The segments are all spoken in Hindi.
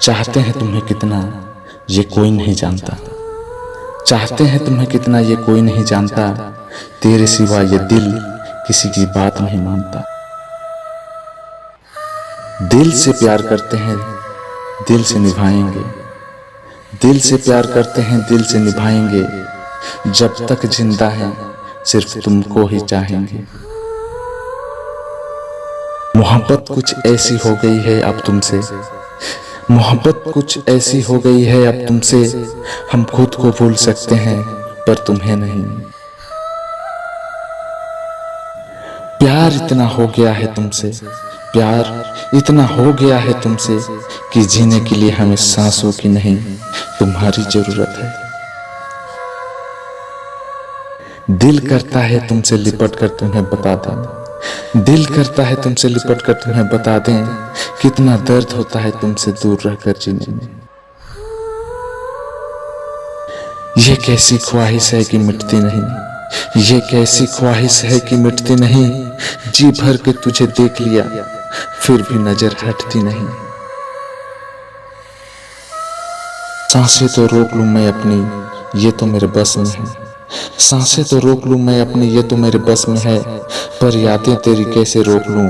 चाहते हैं तुम्हें कितना ये कोई नहीं जानता, चाहते हैं तुम्हें कितना ये कोई नहीं जानता, तेरे सिवा ये दिल किसी की बात नहीं मानता। दिल से प्यार करते हैं दिल से निभाएंगे, दिल से प्यार करते हैं दिल से निभाएंगे, जब तक जिंदा हैं सिर्फ तुमको ही चाहेंगे। मोहब्बत कुछ ऐसी हो गई है अब तुमसे, मोहब्बत कुछ ऐसी हो गई है अब तुमसे, हम खुद को भूल सकते हैं पर तुम्हें नहीं। प्यार इतना हो गया है तुमसे, प्यार इतना हो गया है तुमसे कि जीने के लिए हमें सांसों की नहीं तुम्हारी जरूरत है। दिल करता है तुमसे लिपट कर तुम्हें बता दें, दिल करता है तुमसे लिपट कर तुम्हें बता दें, कितना दर्द होता है तुमसे दूर रहकर जीने में। ये कैसी ख्वाहिश है कि मिटती नहीं, ये कैसी ख्वाहिश है कि मिटती नहीं, जी भर के तुझे देख लिया फिर भी नजर हटती नहीं। सांसें तो रोक लूं मैं अपनी ये तो मेरे बस में है, सांसें तो रोक लूं मैं अपनी ये तो मेरे बस में है, पर यादें तेरी कैसे रोक लूं,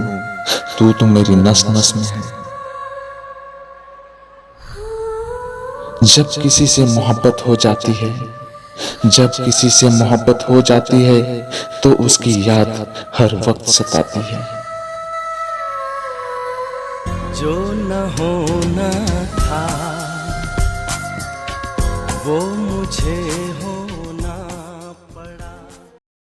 तू तो मेरी नस नस में है। जब किसी से मोहब्बत हो जाती है, जब किसी से मोहब्बत हो जाती है, तो उसकी याद हर वक्त सताती है। जो न होना था वो मुझे हो